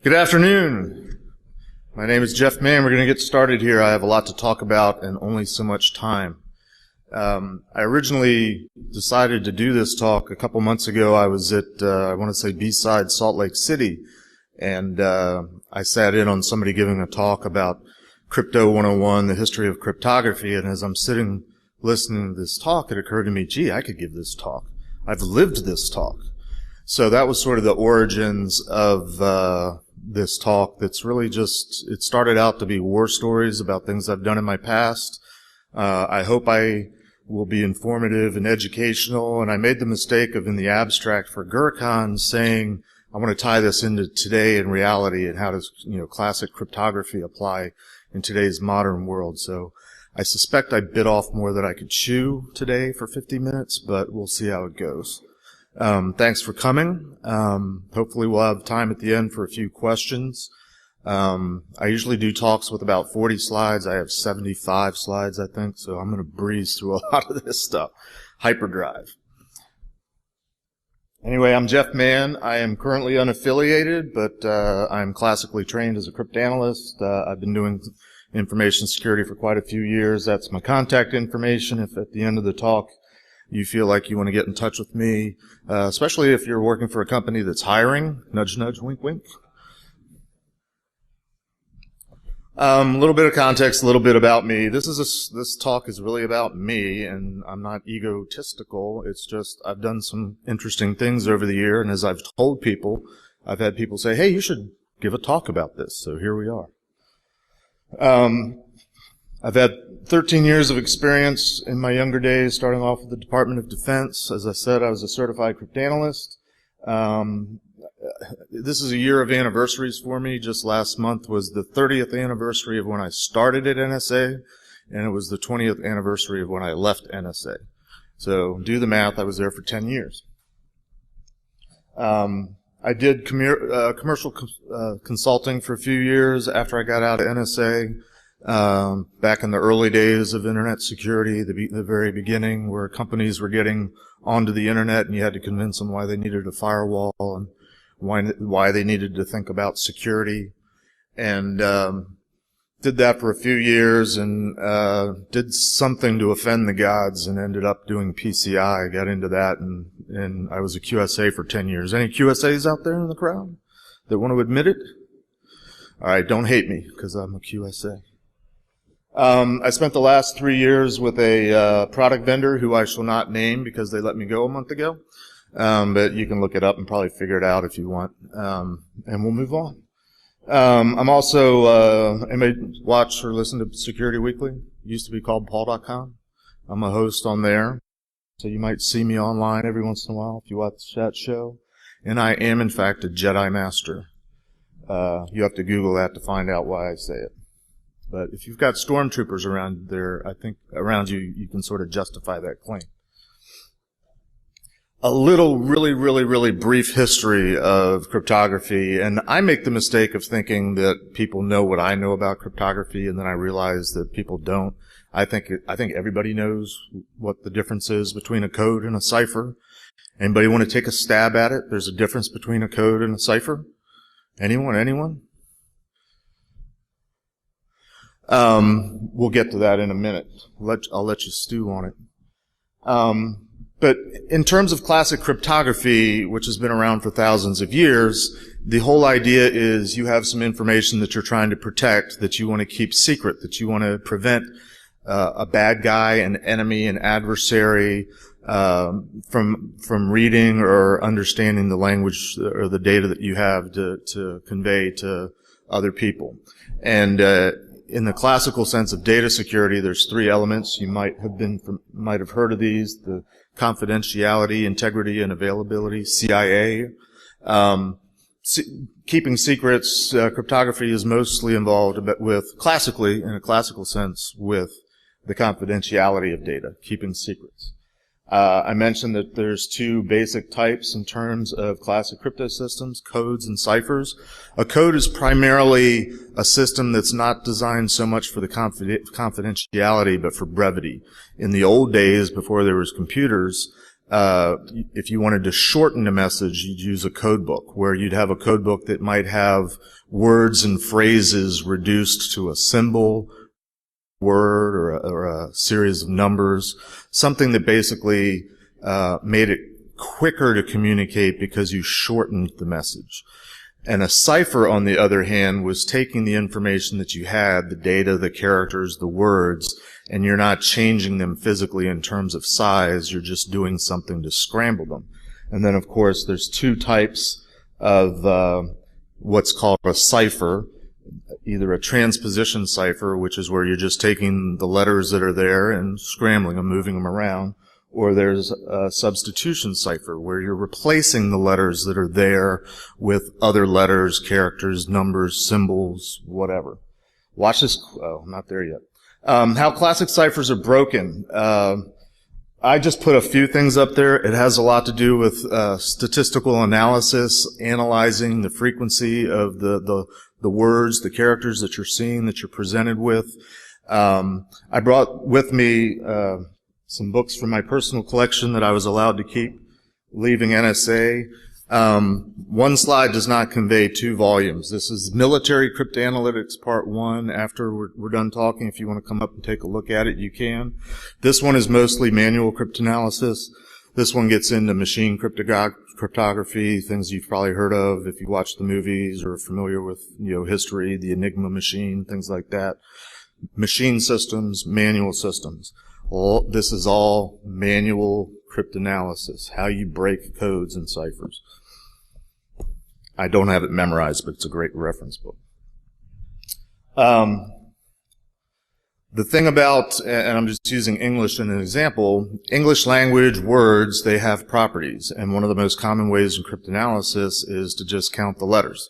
Good afternoon. My name is Jeff Man. We're going to get started here. I have a lot to talk about and only so much time. I originally decided to do this talk a couple months ago. I was at, I want to say B-side Salt Lake City, and I sat in on somebody giving a talk about Crypto 101, the history of cryptography, and as I'm sitting listening to this talk, it occurred to me, gee, I could give this talk. I've lived this talk. So that was sort of the origins of this talk. That's really just, it started out to be war stories about things I've done in my past. I hope I will be informative and educational, and I made the mistake of, in the abstract for GrrCon, saying I want to tie this into today and reality and how does, classic cryptography apply in today's modern world. So I suspect I bit off more than I could chew today for 50 minutes, but we'll see how it goes. Thanks for coming. Hopefully we'll have time at the end for a few questions. I usually do talks with about 40 slides. I have 75 slides, I think, so I'm going to breeze through a lot of this stuff. Hyperdrive. Anyway, I'm Jeff Man. I am currently unaffiliated, but I'm classically trained as a cryptanalyst. I've been doing information security for quite a few years. That's my contact information. If at the end of the talk you feel like you want to get in touch with me, especially if you're working for a company that's hiring, nudge, nudge, wink, wink. A little bit of context, a little bit about me. This talk is really about me, and I'm not egotistical. It's just I've done some interesting things over the year, and as I've told people, I've had people say, hey, you should give a talk about this, so here we are. I've had 13 years of experience in my younger days, starting off with the Department of Defense. As I said, I was a certified cryptanalyst. This is a year of anniversaries for me. Just last month was the 30th anniversary of when I started at NSA, and it was the 20th anniversary of when I left NSA. So do the math, I was there for 10 years. I did commercial consulting for a few years after I got out of NSA. Back in the early days of internet security, the very beginning, where companies were getting onto the internet and you had to convince them why they needed a firewall and why they needed to think about security, and did that for a few years, and did something to offend the gods and ended up doing PCI. Got into that, and I was a QSA for 10 years. Any QSAs out there in the crowd that want to admit it? All right, don't hate me because I'm a QSA. I spent the last 3 years with a product vendor who I shall not name because they let me go a month ago. But you can look it up and probably figure it out if you want. And we'll move on. I'm also, anybody watch or listen to Security Weekly? It used to be called Paul.com. I'm a host on there. So you might see me online every once in a while if you watch that show. And I am, in fact, a Jedi Master. You have to Google that to find out why I say it. But if you've got stormtroopers around there, I think around you, you can sort of justify that claim. A little really brief history of cryptography, and I make the mistake of thinking that people know what I know about cryptography, and then I realize that people don't. I think everybody knows what the difference is between a code and a cipher. Anybody want to take a stab at it? There's a difference between a code and a cipher? Anyone? We'll get to that in a minute. I'll let you stew on it. But in terms of classic cryptography, which has been around for thousands of years, the whole idea is you have some information that you're trying to protect, that you want to keep secret, that you want to prevent a bad guy, an enemy, an adversary from reading or understanding the language or the data that you have to convey to other people. And in the classical sense of data security, there's three elements. You might have heard of these: the confidentiality, integrity, and availability, CIA. Keeping secrets, cryptography is mostly involved with, classically, in a classical sense, with the confidentiality of data, keeping secrets. I mentioned that there's two basic types in terms of classic crypto systems, codes and ciphers. A code is primarily a system that's not designed so much for the confidentiality, but for brevity. In the old days, before there was computers, If you wanted to shorten a message, you'd use a code book, where you'd have a code book that might have words and phrases reduced to a symbol, word, or a series of numbers, something that basically made it quicker to communicate because you shortened the message. And a cipher, on the other hand, was taking the information that you had, the data, the characters, the words, and you're not changing them physically in terms of size, you're just doing something to scramble them. And then, of course, there's two types of what's called a cipher, either a transposition cipher, which is where you're just taking the letters that are there and scrambling them, moving them around, or there's a substitution cipher, where you're replacing the letters that are there with other letters, characters, numbers, symbols, whatever. Watch this. Oh, I'm not there yet. How classic ciphers are broken. I just put a few things up there. It has a lot to do with statistical analysis, analyzing the frequency of the words, the characters that you're seeing, that you're presented with. I brought with me some books from my personal collection that I was allowed to keep leaving NSA. One slide does not convey 2 volumes. This is Military Cryptanalytics Part 1. After we're done talking, if you want to come up and take a look at it, you can. This one is mostly manual cryptanalysis. This one gets into machine cryptography, things you've probably heard of if you watch the movies or are familiar with, history, the Enigma machine, things like that. Machine systems, manual systems. This is all manual cryptanalysis, how you break codes and ciphers. I don't have it memorized, but it's a great reference book. The thing about, and I'm just using English as an example, English language words, they have properties. And one of the most common ways in cryptanalysis is to just count the letters.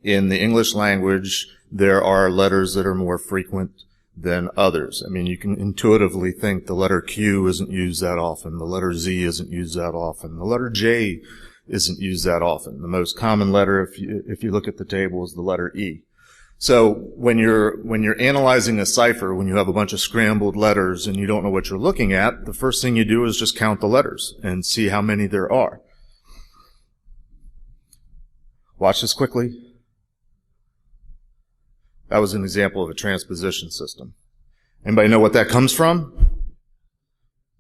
In the English language, there are letters that are more frequent than others. I mean, you can intuitively think the letter Q isn't used that often, the letter Z isn't used that often, the letter J isn't used that often. The most common letter, if you look at the table, is the letter E. So when you're analyzing a cipher, when you have a bunch of scrambled letters and you don't know what you're looking at, the first thing you do is just count the letters and see how many there are. Watch this quickly. That was an example of a transposition system. Anybody know what that comes from?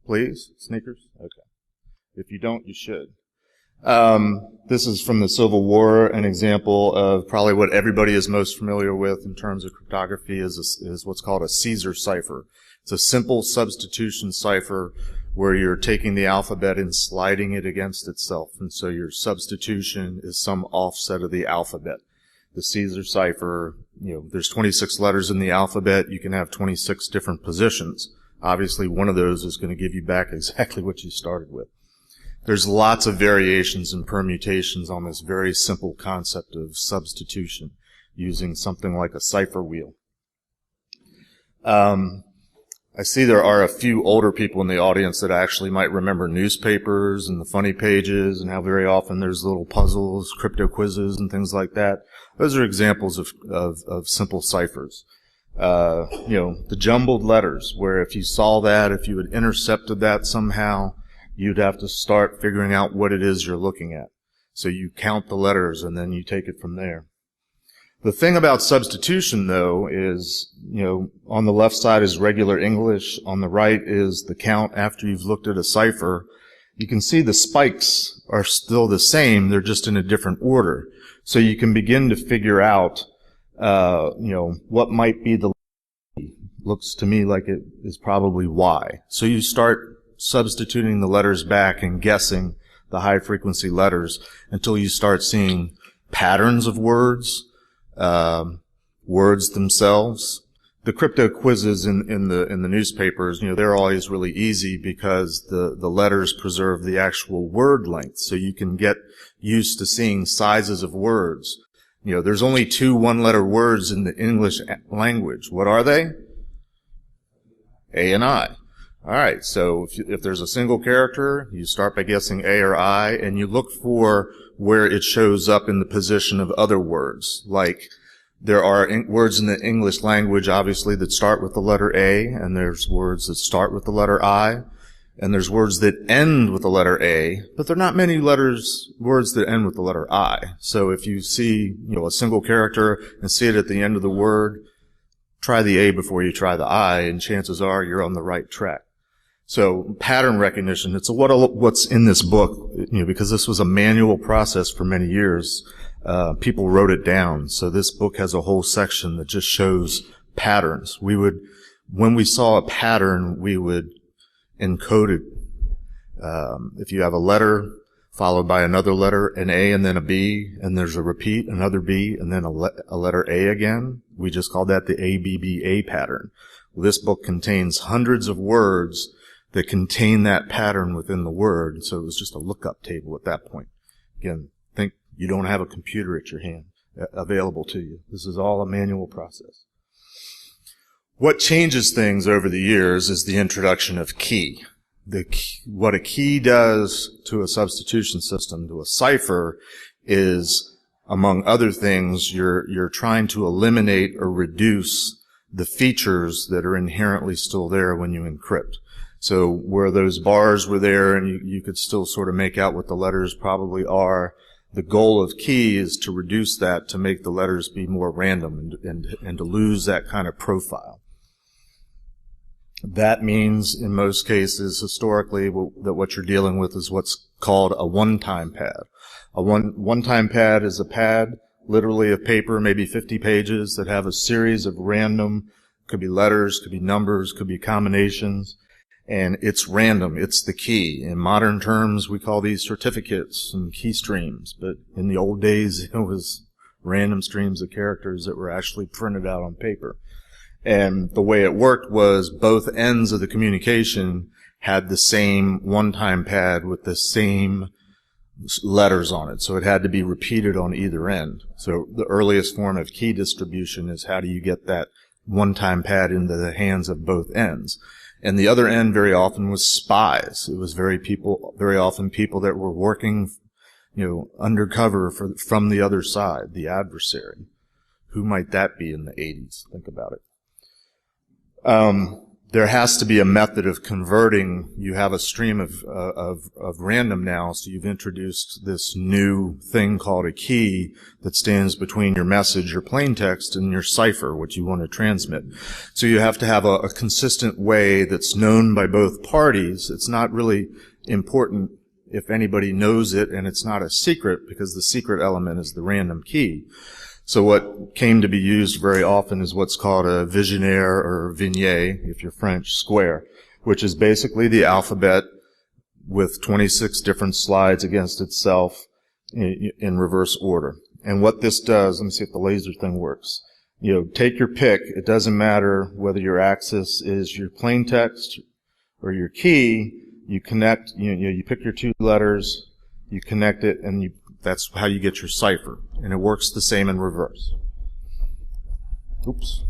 Please? Sneakers? Okay. If you don't, you should. This is from the Civil War, an example of probably what everybody is most familiar with in terms of cryptography is what's called a Caesar cipher. It's a simple substitution cipher where you're taking the alphabet and sliding it against itself. And so your substitution is some offset of the alphabet. The Caesar cipher, there's 26 letters in the alphabet. You can have 26 different positions. Obviously, one of those is going to give you back exactly what you started with. There's lots of variations and permutations on this very simple concept of substitution using something like a cipher wheel. I see there are a few older people in the audience that actually might remember newspapers and the funny pages and how very often there's little puzzles, crypto quizzes, and things like that. Those are examples of simple ciphers. The jumbled letters, where if you saw that, if you had intercepted that somehow, you'd have to start figuring out what it is you're looking at. So you count the letters and then you take it from there. The thing about substitution, though, is, on the left side is regular English. On the right is the count after you've looked at a cipher. You can see the spikes are still the same. They're just in a different order. So you can begin to figure out, what might be the looks to me like it is probably Y. So you start substituting the letters back and guessing the high-frequency letters until you start seeing patterns of words, words themselves. The crypto quizzes in the newspapers, they're always really easy because the letters preserve the actual word length, so you can get used to seeing sizes of words. There's only 2 one-letter words in the English language. What are they? A and I. All right, so if there's a single character, you start by guessing A or I, and you look for where it shows up in the position of other words. Like, there are words in the English language, obviously, that start with the letter A, and there's words that start with the letter I. And there's words that end with the letter A, but there are not many words that end with the letter I. So if you see, a single character and see it at the end of the word, try the A before you try the I, and chances are you're on the right track. So pattern recognition, it's what's in this book, because this was a manual process for many years. People wrote it down. So this book has a whole section that just shows patterns. When we saw a pattern, we would encode it. If you have a letter followed by another letter, an A and then a B, and there's a repeat, another B, and then a letter A again, we just call that the ABBA pattern. Well, this book contains hundreds of words that contain that pattern within the word, so it was just a lookup table at that point. Again, think you don't have a computer at your hand available to you. This is all a manual process. What changes things over the years is the introduction of key. What a key does to a substitution system, to a cipher, is, among other things, you're trying to eliminate or reduce the features that are inherently still there when you encrypt. So where those bars were there and you could still sort of make out what the letters probably are, the goal of key is to reduce that, to make the letters be more random and to lose that kind of profile. That means, in most cases, historically, that what you're dealing with is what's called a one-time pad. A one-time pad is a pad, literally of paper, maybe 50 pages, that have a series of random, could be letters, could be numbers, could be combinations, and it's random. It's the key. In modern terms, we call these certificates and key streams, but in the old days, it was random streams of characters that were actually printed out on paper. And the way it worked was both ends of the communication had the same one-time pad with the same letters on it. So it had to be repeated on either end. So the earliest form of key distribution is how do you get that one-time pad into the hands of both ends. And the other end very often was spies. It was very often people that were working, undercover from the other side, the adversary. Who might that be in the 80s? Think about it. There has to be a method of converting. You have a stream of random now, so you've introduced this new thing called a key that stands between your message, your plain text, and your cipher, what you want to transmit. So you have to have a consistent way that's known by both parties. It's not really important if anybody knows it, and it's not a secret, because the secret element is the random key. So what came to be used very often is what's called a visionnaire or vignette, if you're French, square, which is basically the alphabet with 26 different slides against itself in reverse order. And what this does, let me see if the laser thing works. Take your pick. It doesn't matter whether your axis is your plain text or your key. You connect, you pick your two letters, you connect it, and that's how you get your cipher. And it works the same in reverse. Oops.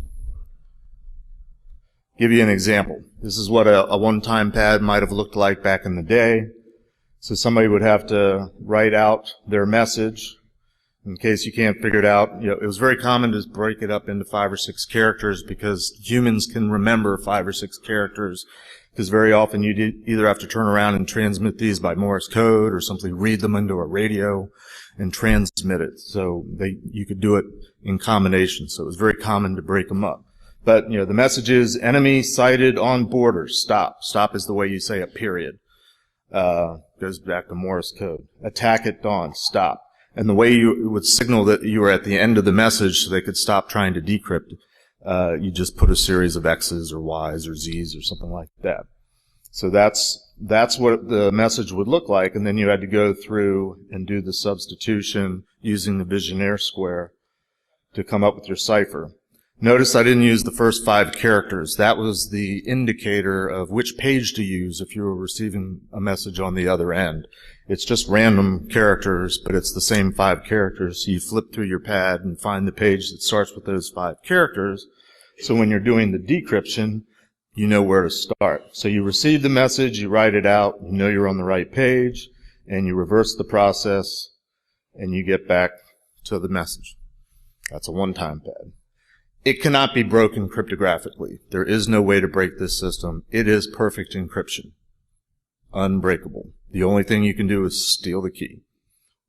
Give you an example. This is what a one-time pad might have looked like back in the day. So somebody would have to write out their message. In case you can't figure it out, it was very common to break it up into 5 or 6 characters, because humans can remember 5 or 6 characters. Because very often you either have to turn around and transmit these by Morse code or simply read them into a radio and transmit it. So you could do it in combination. So it was very common to break them up. But, the message is enemy sighted on border. Stop. Stop is the way you say a period. Goes back to Morse code. Attack at dawn. Stop. And the way you would signal that you were at the end of the message so they could stop trying to decrypt, you just put a series of X's or Y's or Z's or something like that. So that's what the message would look like, and then you had to go through and do the substitution using the visionnaire square to come up with your cipher. Notice I didn't use the first 5 characters. That was the indicator of which page to use if you were receiving a message on the other end. It's just random characters, but it's the same 5 characters. So you flip through your pad and find the page that starts with those 5 characters. So when you're doing the decryption, you know where to start. So you receive the message, you write it out, you know you're on the right page, and you reverse the process, and you get back to the message. That's a one-time pad. It cannot be broken cryptographically. There is no way to break this system. It is perfect encryption. unbreakable. The only thing you can do is steal the key.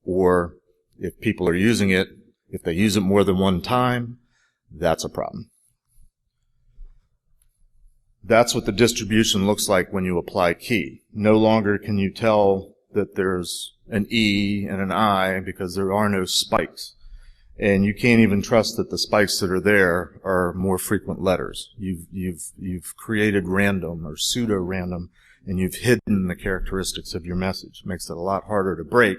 Or if people are using it, if they use it more than one time, that's a problem. That's what the distribution looks like when you apply key. No longer can you tell that there's an E and an I because there are no spikes. And you can't even trust that the spikes that are there are more frequent letters. You've created random or pseudo-random, and you've hidden the characteristics of your message. It makes it a lot harder to break.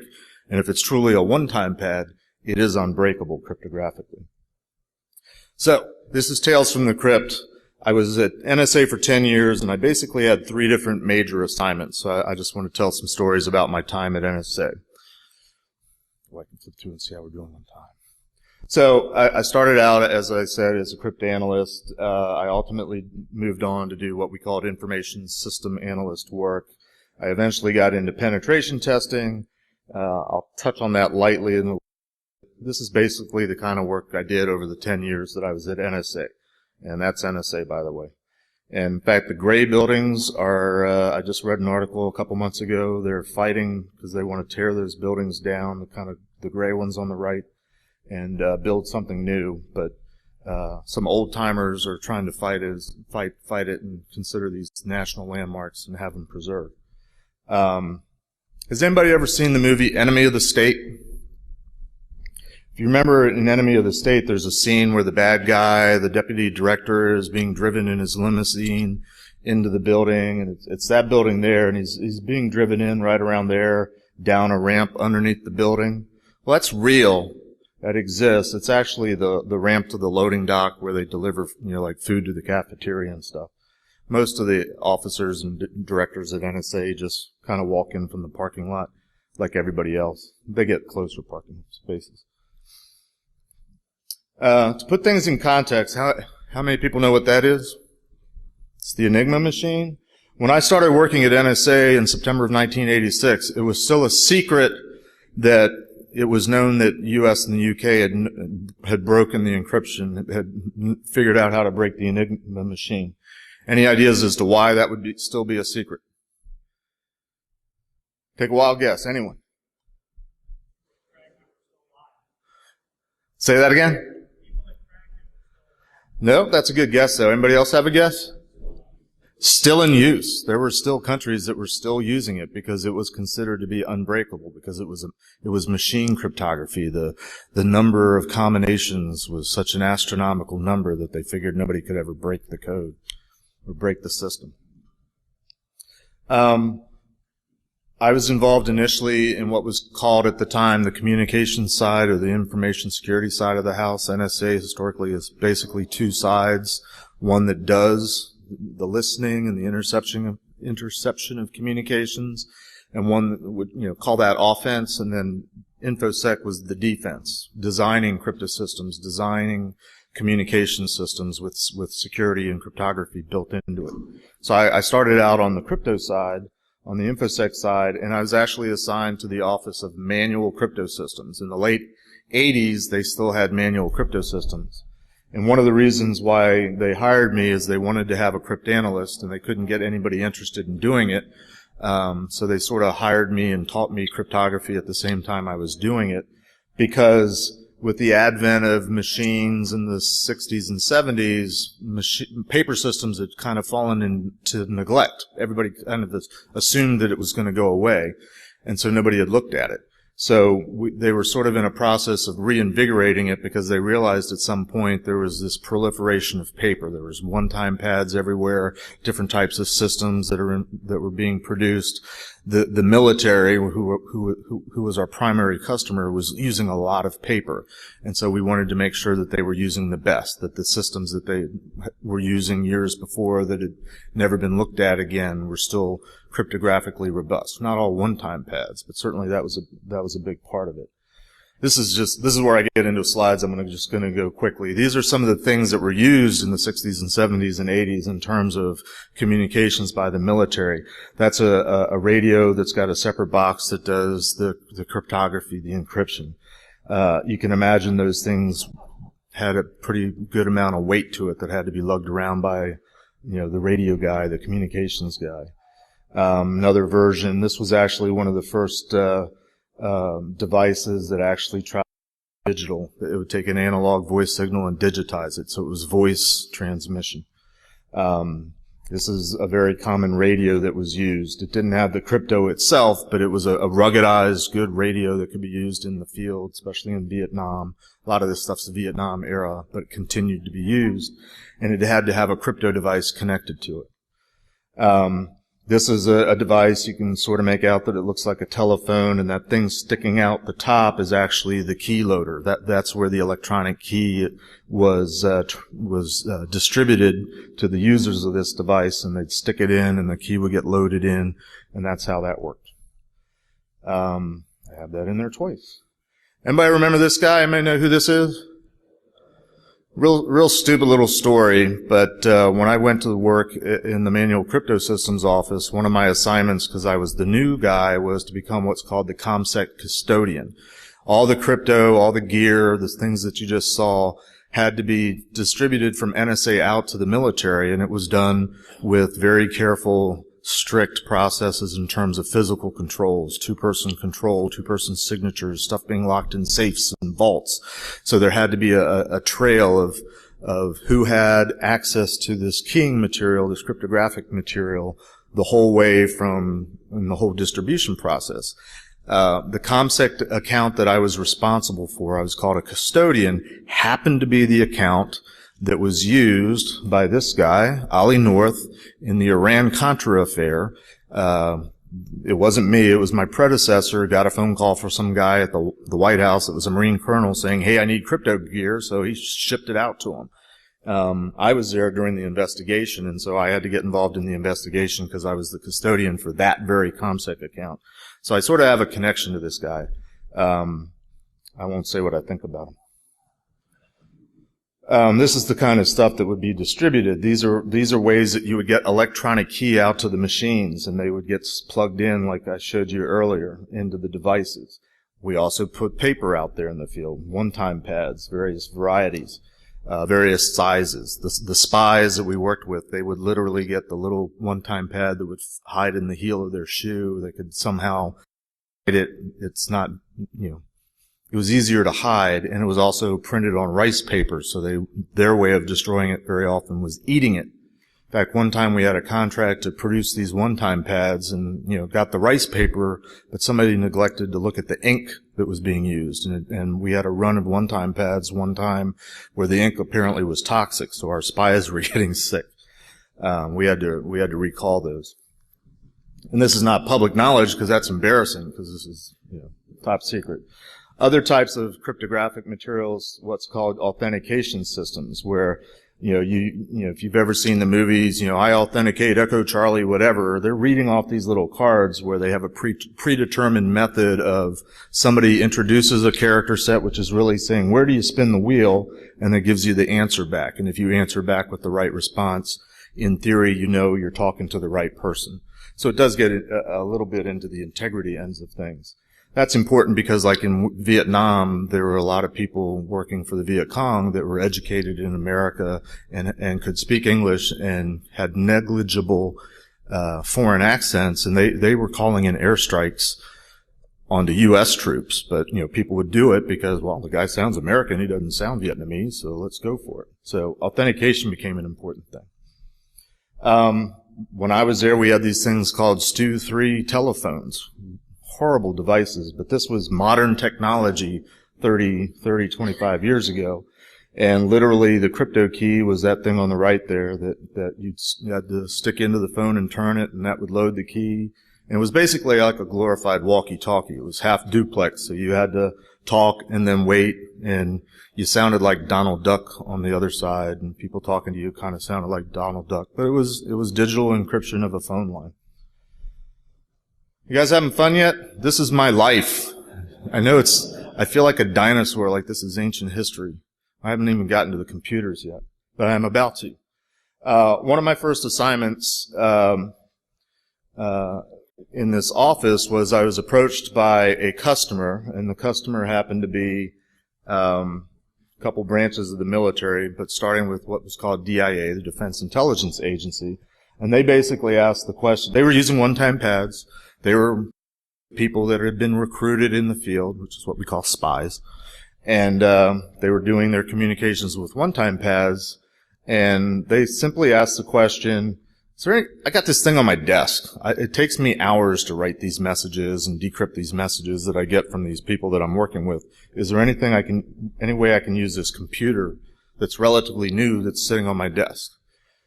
And if it's truly a one-time pad, it is unbreakable cryptographically. So, this is Tales from the Crypt. I was at NSA for 10 years, and I basically had 3 different major assignments. So I just want to tell some stories about my time at NSA. Well, I can flip through and see how we're doing on time. So I started out, as I said, as a cryptanalyst. I ultimately moved on to do what we called information system analyst work. I eventually got into penetration testing. I'll touch on that lightly. This is basically the kind of work I did over the 10 years that I was at NSA. And that's NSA, by the way. And in fact, the gray buildings are, I just read an article a couple months ago. They're fighting because they want to tear those buildings down, the gray ones on the right, and build something new. But some old-timers are trying to fight it and consider these national landmarks and have them preserved. Has anybody ever seen the movie Enemy of the State? If you remember in Enemy of the State, there's a scene where the bad guy, the deputy director, is being driven in his limousine into the building, and it's that building there, and he's being driven in right around there, down a ramp underneath the building. Well, that's real. That exists. It's actually the ramp to the loading dock where they deliver, like food to the cafeteria and stuff. Most of the officers and directors at NSA just kind of walk in from the parking lot like everybody else. They get closer parking spaces. To put things in context, how many people know what that is? It's the Enigma machine. When I started working at NSA in September of 1986, it was still a secret that it was known that U.S. and the U.K. had broken the encryption, had figured out how to break the Enigma machine. Any ideas as to why that would still be a secret? Take a wild guess. Anyone? Say that again? No, that's a good guess, though. Anybody else have a guess? Still in use. There were still countries that were still using it because it was considered to be unbreakable, because it was machine cryptography. The number of combinations was such an astronomical number that they figured nobody could ever break the code or break the system. I was involved initially in what was called at the time the communications side or the information security side of the house. NSA historically is basically 2 sides, one that does the listening and the interception of communications, and one that would call that offense, and then InfoSec was the defense, designing crypto systems, designing communication systems with security and cryptography built into it. So I started out on the crypto side, on the InfoSec side, and I was actually assigned to the Office of Manual Crypto Systems. In the late 80s, they still had manual crypto systems. And one of the reasons why they hired me is they wanted to have a cryptanalyst, and they couldn't get anybody interested in doing it. So they sort of hired me and taught me cryptography at the same time I was doing it, because with the advent of machines in the 60s and 70s, paper systems had kind of fallen into neglect. Everybody kind of assumed that it was going to go away, and so nobody had looked at it. So they were sort of in a process of reinvigorating it because they realized at some point there was this proliferation of paper. There was one-time pads everywhere, different types of systems that were being produced. The military, who was our primary customer, was using a lot of paper, and so we wanted to make sure that they were using the best, that the systems that they were using years before that had never been looked at again were still cryptographically robust. Not all one-time pads, but certainly that was a big part of it. This is where I get into slides. I'm just going to go quickly. These are some of the things that were used in the 60s and 70s and 80s in terms of communications by the military. That's a radio that's got a separate box that does the cryptography, the encryption. You can imagine those things had a pretty good amount of weight to it that had to be lugged around by, the radio guy, the communications guy. Another version, this was actually one of the first devices that actually tried digital. It would take an analog voice signal and digitize it, so it was voice transmission. This is a very common radio that was used. It didn't have the crypto itself, but it was a ruggedized, good radio that could be used in the field, especially in Vietnam. A lot of this stuff's the Vietnam era, but it continued to be used, and it had to have a crypto device connected to it. This is a device, you can sort of make out that it looks like a telephone, and that thing sticking out the top is actually the key loader. That's where the electronic key was distributed to the users of this device, and they'd stick it in, and the key would get loaded in, and that's how that worked. I have that in there twice. Anybody remember this guy? Anybody know who this is? Real stupid little story, but when I went to work in the Manual Crypto Systems office, one of my assignments, because I was the new guy, was to become what's called the ComSec custodian. All the crypto, all the gear, the things that you just saw, had to be distributed from NSA out to the military, and it was done with very careful, strict processes in terms of physical controls, two-person control, two-person signatures, stuff being locked in safes and vaults. So there had to be a trail of who had access to this keying material, this cryptographic material, the whole way from in the whole distribution process. The ComSec account that I was responsible for, I was called a custodian, happened to be the account that was used by this guy, Ali North, in the Iran-Contra affair. It wasn't me, it was my predecessor. Got a phone call from some guy at the White House that was a Marine colonel saying, hey, I need crypto gear, so he shipped it out to him. I was there during the investigation, and so I had to get involved in the investigation because I was the custodian for that very ComSec account. So I sort of have a connection to this guy. I won't say what I think about him. This is the kind of stuff that would be distributed. These are ways that you would get electronic key out to the machines, and they would get plugged in, like I showed you earlier, into the devices. We also put paper out there in the field, one-time pads, various varieties, various sizes. The spies that we worked with, they would literally get the little one-time pad that would hide in the heel of their shoe. They could somehow hide it. It's not, it was easier to hide, and it was also printed on rice paper, so their way of destroying it very often was eating it. In fact, one time we had a contract to produce these one-time pads and, got the rice paper, but somebody neglected to look at the ink that was being used, and we had a run of one-time pads one time where the ink apparently was toxic, so our spies were getting sick. We had to recall those. And this is not public knowledge because that's embarrassing, because this is, top secret. Other types of cryptographic materials, what's called authentication systems, where, if you've ever seen the movies, I authenticate Echo Charlie, whatever, they're reading off these little cards where they have a predetermined method of somebody introduces a character set, which is really saying, where do you spin the wheel? And it gives you the answer back. And if you answer back with the right response, in theory, you're talking to the right person. So it does get a little bit into the integrity ends of things. That's important because, like in Vietnam, there were a lot of people working for the Viet Cong that were educated in America and could speak English and had negligible foreign accents, and they were calling in airstrikes onto U.S. troops. But, people would do it because, well, the guy sounds American, he doesn't sound Vietnamese, so let's go for it. So authentication became an important thing. When I was there, we had these things called Stu 3 telephones. Horrible devices, but this was modern technology 25 years ago. And literally the crypto key was that thing on the right there that you had to stick into the phone and turn it, and that would load the key. And it was basically like a glorified walkie-talkie. It was half duplex, so you had to talk and then wait, and you sounded like Donald Duck on the other side, and people talking to you kind of sounded like Donald Duck. But it was digital encryption of a phone line. You guys having fun yet? This is my life. I feel like a dinosaur, like this is ancient history. I haven't even gotten to the computers yet, but I'm about to. One of my first assignments in this office was I was approached by a customer, and the customer happened to be a couple branches of the military, but starting with what was called DIA, the Defense Intelligence Agency. And they basically asked the question. They were using one-time pads. They were people that had been recruited in the field, which is what we call spies. And they were doing their communications with one-time pads. And they simply asked the question, I got this thing on my desk. It takes me hours to write these messages and decrypt these messages that I get from these people that I'm working with. Is there any way I can use this computer that's relatively new that's sitting on my desk?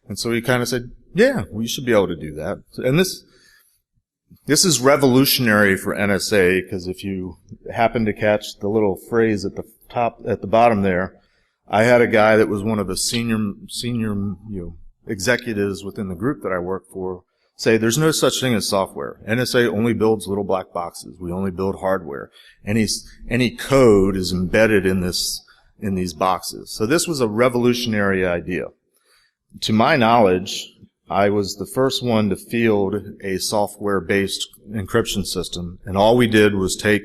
And so he kind of said, yeah, well, you should be able to do that. And this is revolutionary for NSA, because if you happen to catch the little phrase at the bottom there, I had a guy that was one of the senior executives within the group that I work for say there's no such thing as software. NSA only builds little black boxes. We only build hardware. Any code is embedded in these boxes. So this was a revolutionary idea. To my knowledge, I was the first one to field a software-based encryption system, and all we did was take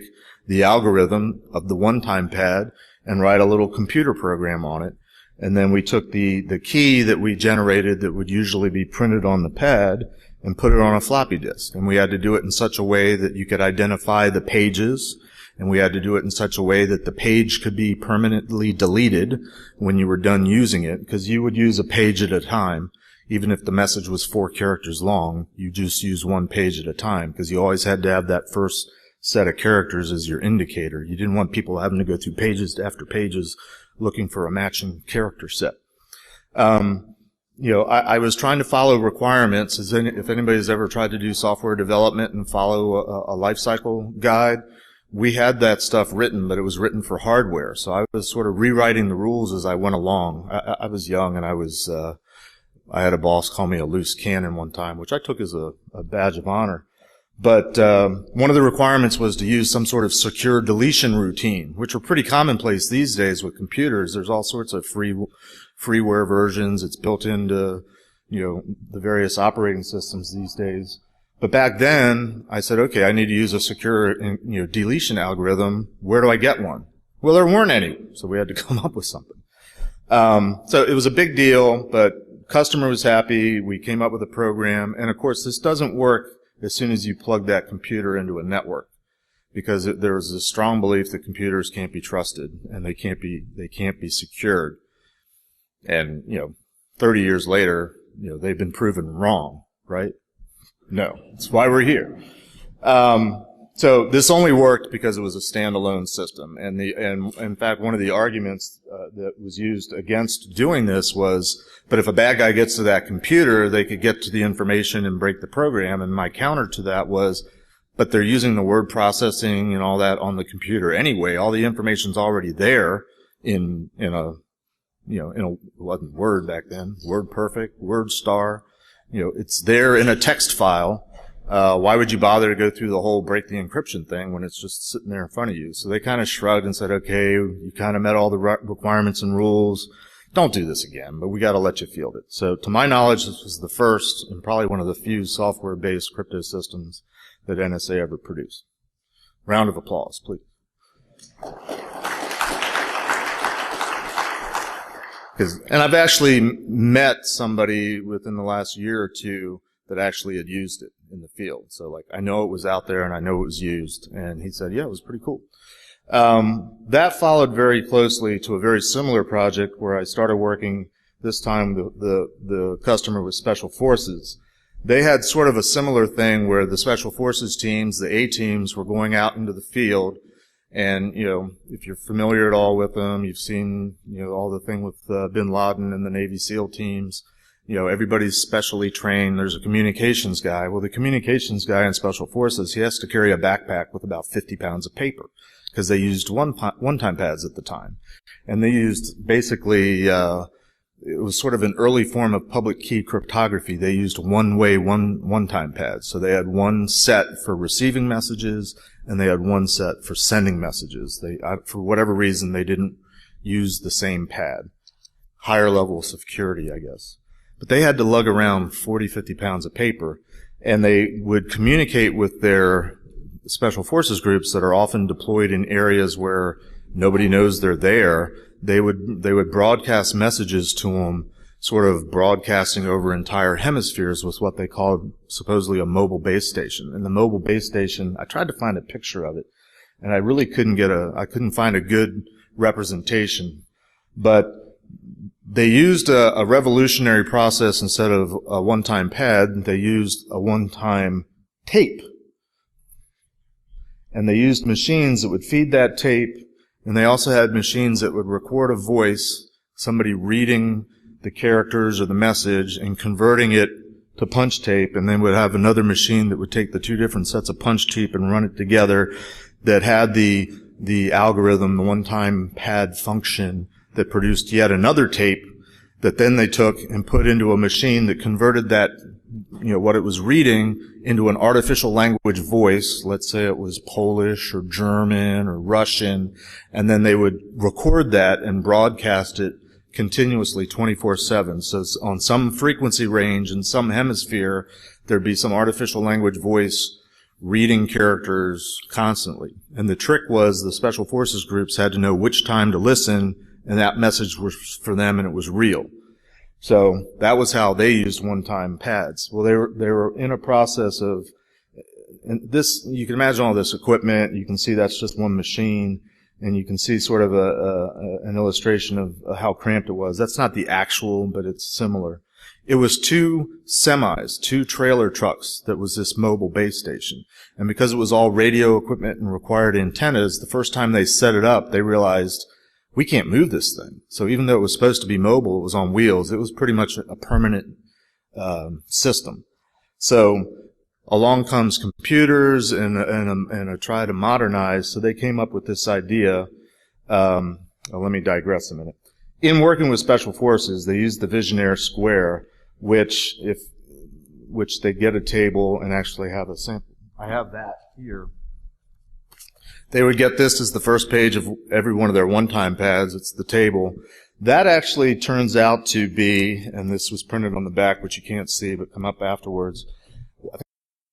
the algorithm of the one-time pad and write a little computer program on it. And then we took the key that we generated that would usually be printed on the pad and put it on a floppy disk. And we had to do it in such a way that you could identify the pages, and we had to do it in such a way that the page could be permanently deleted when you were done using it, because you would use a page at a time. Even if the message was 4 characters long, you just use one page at a time, because you always had to have that first set of characters as your indicator. You didn't want people having to go through pages after pages looking for a matching character set. I was trying to follow requirements. If anybody's ever tried to do software development and follow a life cycle guide, we had that stuff written, but it was written for hardware. So I was sort of rewriting the rules as I went along. I was young, and I had a boss call me a loose cannon one time, which I took as a badge of honor. But one of the requirements was to use some sort of secure deletion routine, which are pretty commonplace these days with computers. There's all sorts of freeware versions. It's built into the various operating systems these days. But back then, I said, okay, I need to use a secure deletion algorithm. Where do I get one? Well, there weren't any, so we had to come up with something. So it was a big deal, but customer was happy. We came up with a program, and of course, this doesn't work as soon as you plug that computer into a network, because there was a strong belief that computers can't be trusted and they can't be secured. And 30 years later, they've been proven wrong, right? No, that's why we're here. So this only worked because it was a standalone system, and in fact, one of the arguments that was used against doing this was, but if a bad guy gets to that computer, they could get to the information and break the program. And my counter to that was, but they're using the word processing and all that on the computer anyway. All the information's already there in a it wasn't Word back then, WordPerfect, WordStar. It's there in a text file. Why would you bother to go through the whole break the encryption thing when it's just sitting there in front of you? So they kind of shrugged and said, okay, you kind of met all the requirements and rules. Don't do this again, but we got to let you field it. So to my knowledge, this was the first and probably one of the few software-based crypto systems that NSA ever produced. Round of applause, please. And I've actually met somebody within the last year or two that actually had used it in the field. So I know it was out there and I know it was used. And he said, yeah, it was pretty cool. That followed very closely to a very similar project where I started working, this time the customer was Special Forces. They had sort of a similar thing where the Special Forces teams, the A teams, were going out into the field. And, if you're familiar at all with them, you've seen, all the thing with bin Laden and the Navy SEAL teams. Everybody's specially trained. There's a communications guy. Well, the communications guy in Special Forces, he has to carry a backpack with about 50 pounds of paper, because they used one-time pads at the time. And they used basically, it was sort of an early form of public key cryptography. They used one-way, one-time pads. So they had one set for receiving messages, and they had one set for sending messages. For whatever reason, they didn't use the same pad. Higher levels of security, I guess. But they had to lug around 40, 50 pounds of paper, and they would communicate with their Special Forces groups that are often deployed in areas where nobody knows they're there. They would broadcast messages to them sort of broadcasting over entire hemispheres with what they called supposedly a mobile base station. And the mobile base station, I tried to find a picture of it, and I really couldn't find a good representation. But they used a revolutionary process. Instead of a one-time pad, they used a one-time tape. And they used machines that would feed that tape, and they also had machines that would record a voice, somebody reading the characters or the message and converting it to punch tape, and then would have another machine that would take the two different sets of punch tape and run it together that had the algorithm, the one-time pad function that produced yet another tape that then they took and put into a machine that converted that, what it was reading into an artificial language voice. Let's say it was Polish or German or Russian, and then they would record that and broadcast it continuously 24/7. So on some frequency range in some hemisphere, there'd be some artificial language voice reading characters constantly. And the trick was the special forces groups had to know which time to listen, and that message was for them and it was real. So that was how they used one-time pads. Well, they were in a process of, and this, you can imagine all this equipment. You can see that's just one machine, and you can see sort of an illustration of how cramped it was. That's not the actual, but it's similar. It was two semis, two trailer trucks that was this mobile base station. And because it was all radio equipment and required antennas, the first time they set it up, they realized, we can't move this thing. So even though it was supposed to be mobile, it was on wheels. It was pretty much a permanent system. So along comes computers and a try to modernize. So they came up with this idea. Let me digress a minute. In working with special forces, they used the Visionaire square, which they get a table and actually have a sample. I have that here. They would get this as the first page of every one of their one-time pads. It's the table. That actually turns out to be, and this was printed on the back, which you can't see, but come up afterwards,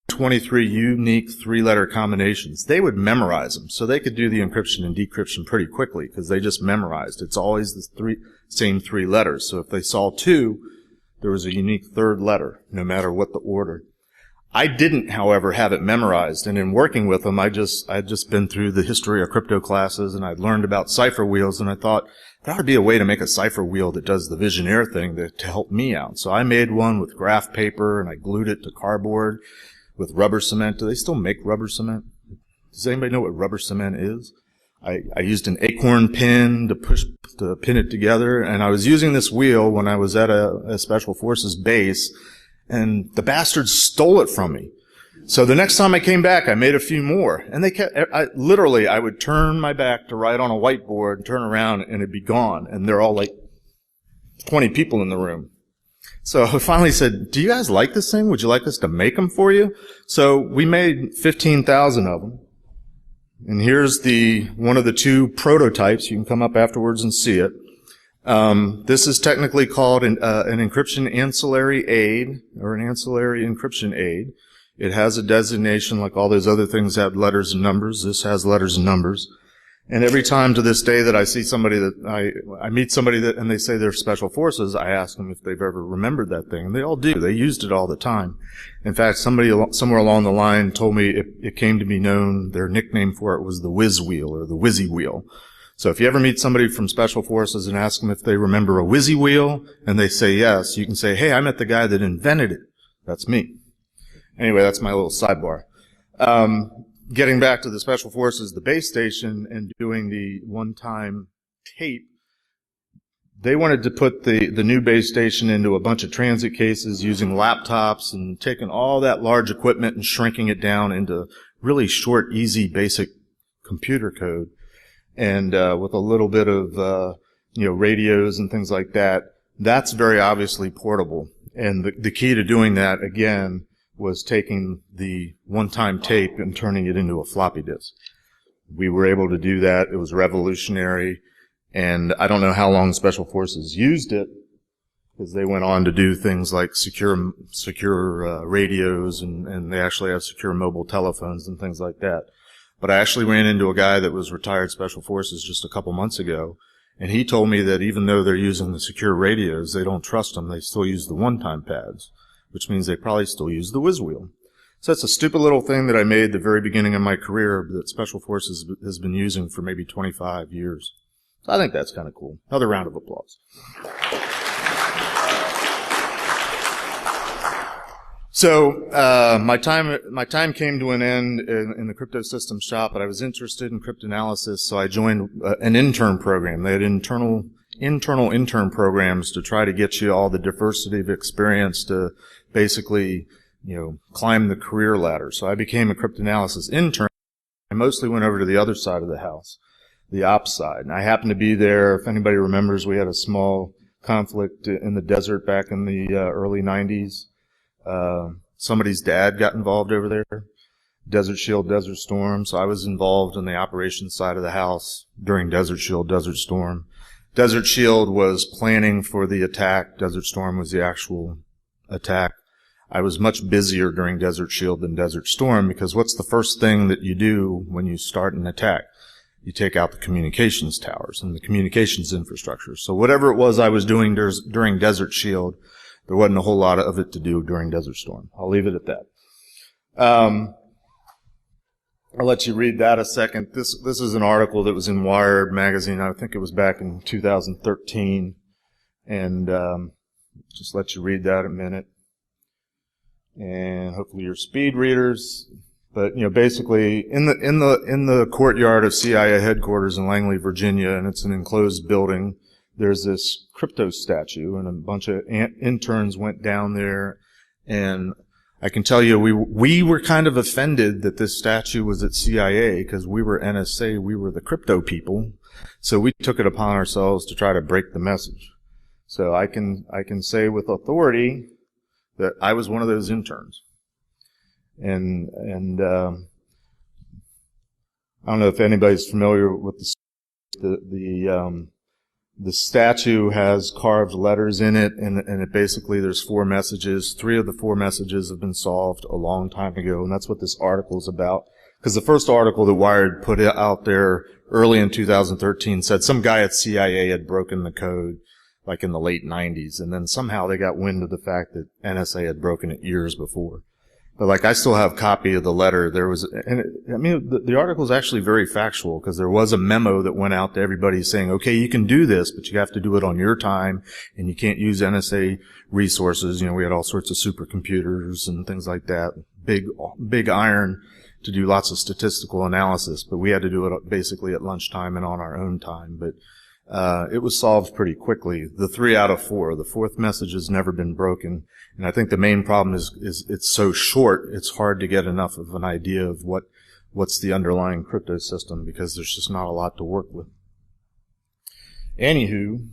23 unique three-letter combinations. They would memorize them, so they could do the encryption and decryption pretty quickly because they just memorized. It's always the same three letters. So if they saw two, there was a unique third letter, no matter what the order. I didn't, however, have it memorized, and in working with them, I'd just been through the history of crypto classes, and I'd learned about cipher wheels, and I thought there ought to be a way to make a cipher wheel that does the Visionaire thing to help me out. So I made one with graph paper, and I glued it to cardboard with rubber cement. Do they still make rubber cement? Does anybody know what rubber cement is? I used an acorn pin to pin it together, and I was using this wheel when I was at a Special Forces base, and the bastards stole it from me. So the next time I came back, I made a few more, and I would turn my back to write on a whiteboard and turn around, and it'd be gone, and they're all like 20 people in the room. So I finally said, do you guys like this thing? Would you like us to make them for you? So we made 15,000 of them. And here's one of the two prototypes. You can come up afterwards and see it. This is technically called an encryption ancillary aid, or an ancillary encryption aid. It has a designation like all those other things have letters and numbers. This has letters and numbers. And every time to this day that I see somebody I meet somebody and they say they're Special Forces, I ask them if they've ever remembered that thing. And they all do. They used it all the time. In fact, somebody somewhere along the line told me it came to be known, their nickname for it was the Whiz Wheel or the Whizzy Wheel. So if you ever meet somebody from Special Forces and ask them if they remember a Whizzy Wheel and they say yes, you can say, hey, I met the guy that invented it. That's me. Anyway, that's my little sidebar. Getting back to the Special Forces, the base station, and doing the one-time tape, they wanted to put the new base station into a bunch of transit cases using laptops and taking all that large equipment and shrinking it down into really short, easy, basic computer code. And with a little bit of radios and things like that, that's very obviously portable. And the key to doing that, again, was taking the one-time tape and turning it into a floppy disk. We were able to do that. It was revolutionary, and I don't know how long Special Forces used it, because they went on to do things like secure radios, and they actually have secure mobile telephones and things like that. But I actually ran into a guy that was retired Special Forces just a couple months ago, And he told me that even though they're using the secure radios, they don't trust them. They still use the one-time pads, which means they probably still use the whiz wheel. So that's a stupid little thing that I made at the very beginning of my career that Special Forces has been using for maybe 25 years. So I think that's kind of cool. Another round of applause. So my time came to an end in the crypto systems shop, but I was interested in cryptanalysis, so I joined an intern program. They had internal intern programs to try to get you all the diversity of experience to basically, climb the career ladder. So I became a cryptanalysis intern. I mostly went over to the other side of the house, the ops side. And I happened to be there. If anybody remembers, we had a small conflict in the desert back in the early 90s. Somebody's dad got involved over there. Desert Shield, Desert Storm. So I was involved in the operations side of the house during Desert Shield, Desert Storm. Desert Shield was planning for the attack. Desert Storm was the actual attack. I was much busier during Desert Shield than Desert Storm because what's the first thing that you do when you start an attack? You take out the communications towers and the communications infrastructure. So whatever it was I was doing during Desert Shield, there wasn't a whole lot of it to do during Desert Storm. I'll leave it at that. I'll let you read that a second. This is an article that was in Wired magazine. I think it was back in 2013. And just let you read that a minute. And hopefully you're speed readers. But basically in the courtyard of CIA headquarters in Langley, Virginia, and it's an enclosed building, there's this crypto statue, and a bunch of interns went down there, and I can tell you we were kind of offended that this statue was at CIA because we were NSA, we were the crypto people, so we took it upon ourselves to try to break the message. So I can say with authority that I was one of those interns, and I don't know if anybody's familiar with the statue has carved letters in it, and it basically there's 4 messages. 3 of the 4 messages have been solved a long time ago, and that's what this article is about. Because the first article that Wired put out there early in 2013 said some guy at CIA had broken the code like in the late 90s, and then somehow they got wind of the fact that NSA had broken it years before. But I still have a copy of the letter. The article is actually very factual because there was a memo that went out to everybody saying, okay, you can do this, but you have to do it on your time, and you can't use NSA resources. We had all sorts of supercomputers and things like that, big iron to do lots of statistical analysis, but we had to do it basically at lunchtime and on our own time. But it was solved pretty quickly. The 3 out of 4. The 4th message has never been broken. And I think the main problem is it's so short, it's hard to get enough of an idea of what's the underlying crypto system because there's just not a lot to work with. Anywho,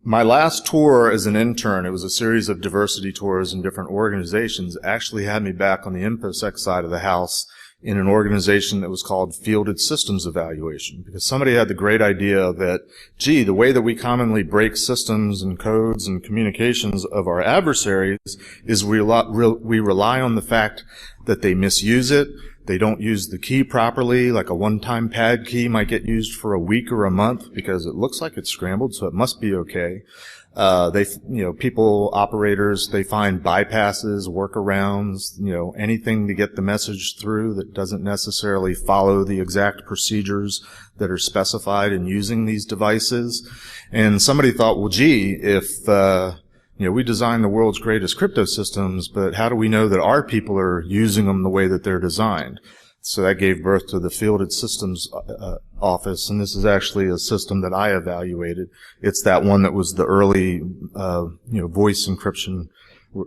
my last tour as an intern, it was a series of diversity tours in different organizations, actually had me back on the InfoSec side of the house in an organization that was called Fielded Systems Evaluation, because somebody had the great idea that, gee, the way that we commonly break systems and codes and communications of our adversaries is we rely on the fact that they misuse it, they don't use the key properly, like a one-time pad key might get used for a week or a month because it looks like it's scrambled, so it must be okay. Operators, they find bypasses, workarounds, anything to get the message through that doesn't necessarily follow the exact procedures that are specified in using these devices. And somebody thought, well, gee, if, we design the world's greatest crypto systems, but how do we know that our people are using them the way that they're designed? So that gave birth to the Fielded Systems Office, and this is actually a system that I evaluated. It's that one that was the early, voice encryption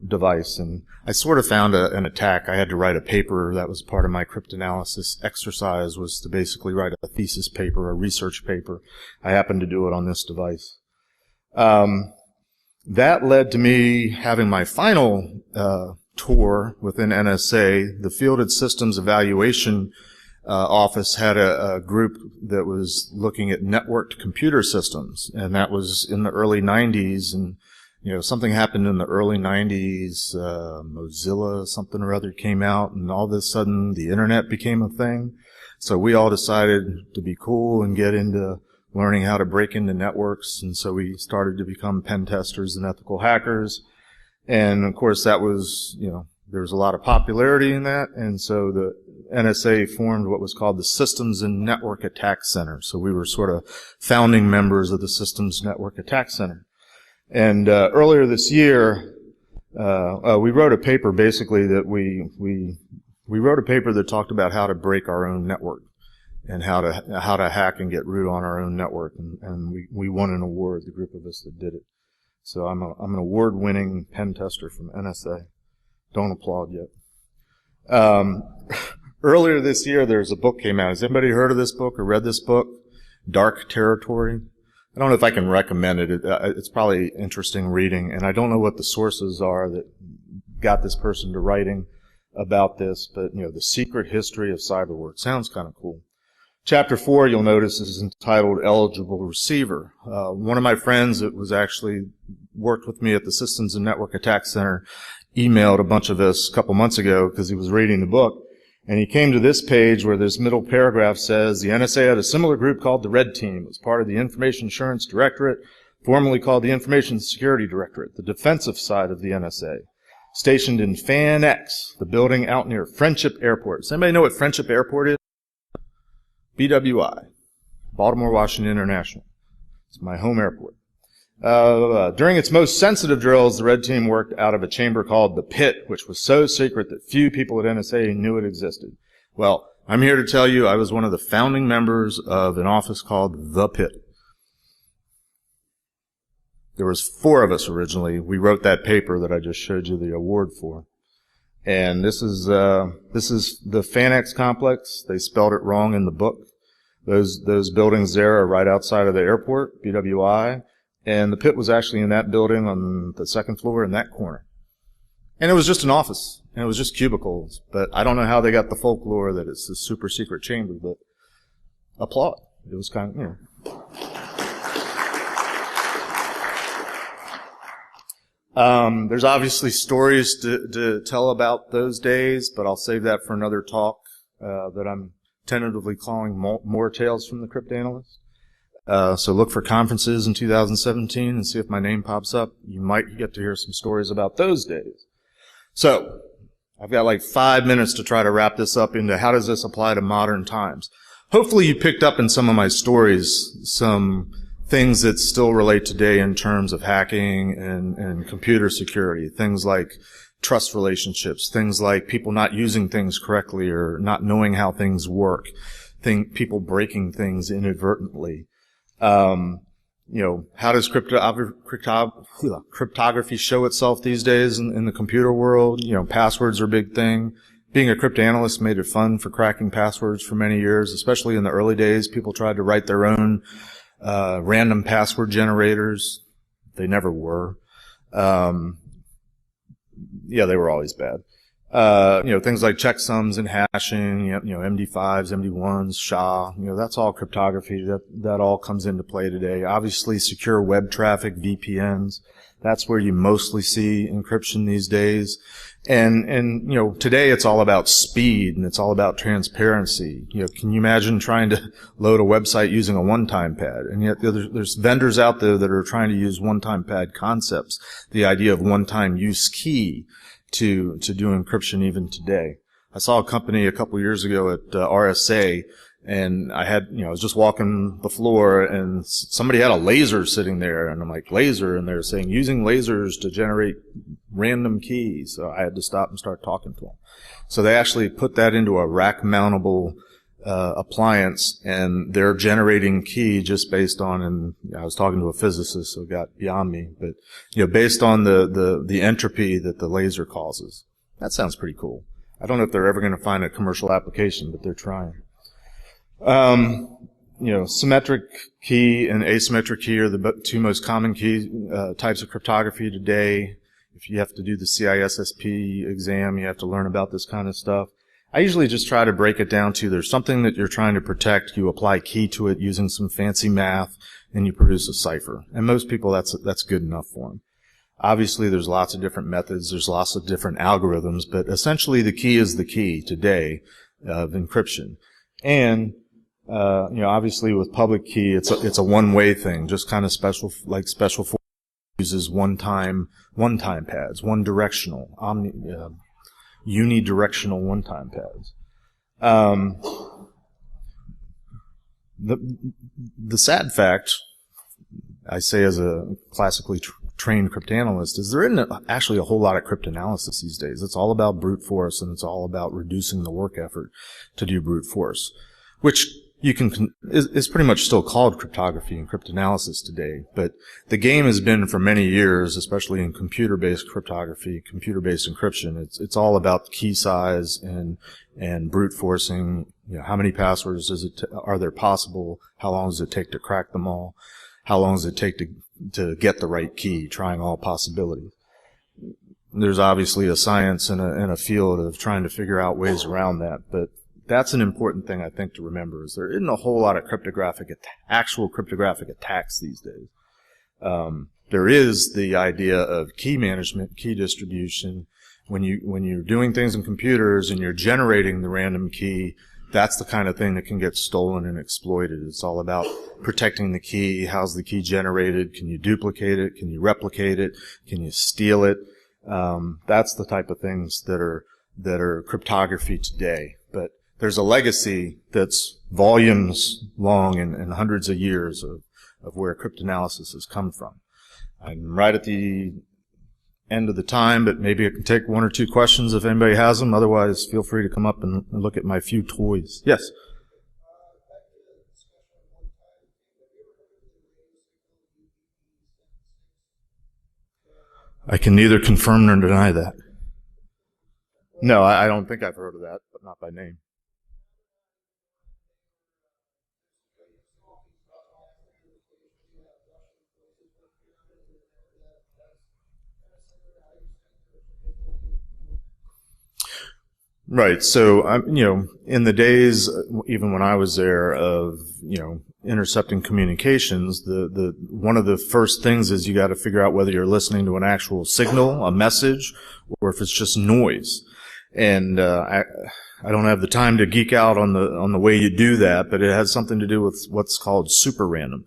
device. And I sort of found an attack. I had to write a paper. That was part of my cryptanalysis exercise, was to basically write a thesis paper, a research paper. I happened to do it on this device. That led to me having my final tour within NSA. The Fielded Systems Evaluation Office had a group that was looking at networked computer systems, and that was in the early 90s, and something happened in the early 90s, Mozilla, something or other came out, and all of a sudden the internet became a thing. So we all decided to be cool and get into learning how to break into networks, and so we started to become pen testers and ethical hackers. And of course that was, there was a lot of popularity in that, and so the NSA formed what was called the Systems and Network Attack Center. So we were sort of founding members of the Systems Network Attack Center. And earlier this year, we wrote a paper basically that we wrote a paper that talked about how to break our own network and how to hack and get root on our own network. And we won an award, the group of us that did it. So I'm an award-winning pen tester from NSA. Don't applaud yet. Earlier this year, there's a book came out. Has anybody heard of this book or read this book? Dark Territory. I don't know if I can recommend it. It's probably interesting reading, and I don't know what the sources are that got this person to writing about this, but, The Secret History of Cyberwar. Sounds kind of cool. Chapter 4, you'll notice, is entitled Eligible Receiver. One of my friends that was actually worked with me at the Systems and Network Attack Center emailed a bunch of us a couple months ago because he was reading the book. And he came to this page where this middle paragraph says, the NSA had a similar group called the Red Team. It was part of the Information Assurance Directorate, formerly called the Information Security Directorate, the defensive side of the NSA, stationed in Fan X, the building out near Friendship Airport. Does anybody know what Friendship Airport is? BWI, Baltimore Washington International. It's my home airport. During its most sensitive drills, the Red Team worked out of a chamber called the Pit, which was so secret that few people at NSA knew it existed. Well, I'm here to tell you I was one of the founding members of an office called the Pit. There was 4 of us originally. We wrote that paper that I just showed you the award for. And this is the FanX complex. They spelled it wrong in the book. Those buildings there are right outside of the airport, BWI. And the Pit was actually in that building on the second floor in that corner. And it was just an office, and it was just cubicles. But I don't know how they got the folklore that it's a super secret chamber, but applaud. It was kind of, there's obviously stories to tell about those days, but I'll save that for another talk that I'm tentatively calling More Tales from the Cryptanalyst. So look for conferences in 2017 and see if my name pops up. You might get to hear some stories about those days. So I've got like 5 minutes to try to wrap this up into how does this apply to modern times. Hopefully you picked up in some of my stories some things that still relate today in terms of hacking and computer security. Things like trust relationships, things like people not using things correctly or not knowing how things work, people breaking things inadvertently. How does cryptography show itself these days in the computer world? Passwords are a big thing. Being a cryptanalyst made it fun for cracking passwords for many years, especially in the early days. People tried to write their own random password generators. They never were. They were always bad. Things like checksums and hashing, MD5s, MD1s, SHA, that's all cryptography. That all comes into play today. Obviously, secure web traffic, VPNs. That's where you mostly see encryption these days. And today it's all about speed and it's all about transparency. Can you imagine trying to load a website using a one-time pad? And yet there's vendors out there that are trying to use one-time pad concepts. The idea of one-time use key to do encryption even today. I saw a company a couple years ago at RSA, and I was just walking the floor, and somebody had a laser sitting there, and I'm like, laser? And they're saying, using lasers to generate random keys. So I had to stop and start talking to them. So they actually put that into a rack-mountable appliance, and they're generating key just based on, and I was talking to a physicist, so it got beyond me, but based on the entropy that the laser causes. That sounds pretty cool. I don't know if they're ever going to find a commercial application, but they're trying. Symmetric key and asymmetric key are the 2 most common key types of cryptography today. If you have to do the CISSP exam, you have to learn about this kind of stuff. I usually just try to break it down to there's something that you're trying to protect, you apply key to it using some fancy math, and you produce a cipher. And most people, that's good enough for them. Obviously, there's lots of different methods, there's lots of different algorithms, but essentially the key is the key today of encryption. And obviously with public key, it's a one-way thing, just kind of special force uses one-time pads, one-directional, unidirectional one-time pads. The sad fact, I say as a classically trained cryptanalyst, is there isn't actually a whole lot of cryptanalysis these days. It's all about brute force, and it's all about reducing the work effort to do brute force, which is pretty much still called cryptography and cryptanalysis today. But the game has been for many years, especially in computer-based cryptography, computer-based encryption. It's all about key size and brute forcing. How many passwords are there possible? How long does it take to crack them all? How long does it take to get the right key, trying all possibilities? There's obviously a science and a field of trying to figure out ways around that, but that's an important thing, I think, to remember, is there isn't a whole lot of actual cryptographic attacks these days. There is the idea of key management, key distribution. When you're doing things in computers and you're generating the random key, that's the kind of thing that can get stolen and exploited. It's all about protecting the key. How's the key generated? Can you duplicate it? Can you replicate it? Can you steal it? That's the type of things that are cryptography today. But there's a legacy that's volumes long and hundreds of years of where cryptanalysis has come from. I'm right at the end of the time, but maybe I can take one or two questions if anybody has them. Otherwise, feel free to come up and look at my few toys. Yes? I can neither confirm nor deny that. No, I don't think I've heard of that, but not by name. Right. So, in the days, even when I was there, of, intercepting communications, one of the first things is you got to figure out whether you're listening to an actual signal, a message, or if it's just noise. And, I don't have the time to geek out on the way you do that, but it has something to do with what's called super random.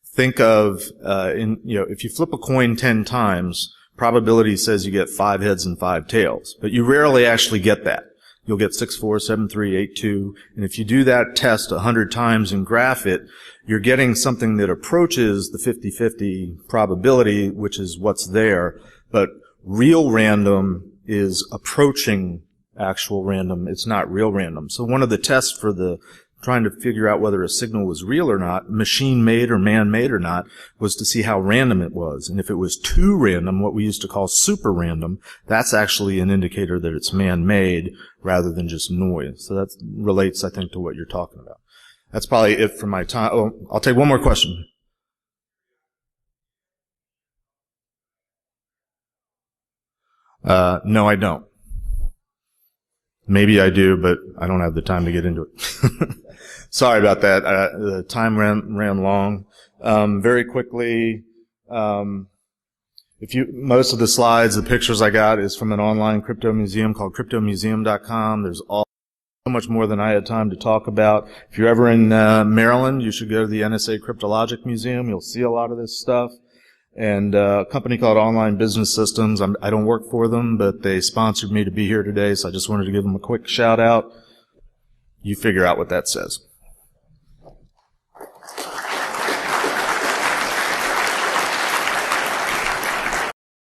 Think of, if you flip a coin 10 times, probability says you get 5 heads and 5 tails, but you rarely actually get that. You'll get 6, 4, 7, 3, 8, 2. And if you do that test 100 times and graph it, you're getting something that approaches the 50-50 probability, which is what's there. But real random is approaching actual random. It's not real random. So one of the tests for trying to figure out whether a signal was real or not, machine-made or man-made or not, was to see how random it was. And if it was too random, what we used to call super random, that's actually an indicator that it's man-made rather than just noise. So that relates, I think, to what you're talking about. That's probably it for my time. Oh, I'll take one more question. No, I don't. Maybe I do, but I don't have the time to get into it. Sorry about that. The time ran long. Very quickly, most of the slides, the pictures I got is from an online crypto museum called cryptomuseum.com. There's so much more than I had time to talk about. If you're ever in Maryland, you should go to the NSA Cryptologic Museum. You'll see a lot of this stuff. And a company called Online Business Systems. I don't work for them, but they sponsored me to be here today, so I just wanted to give them a quick shout out. You figure out what that says.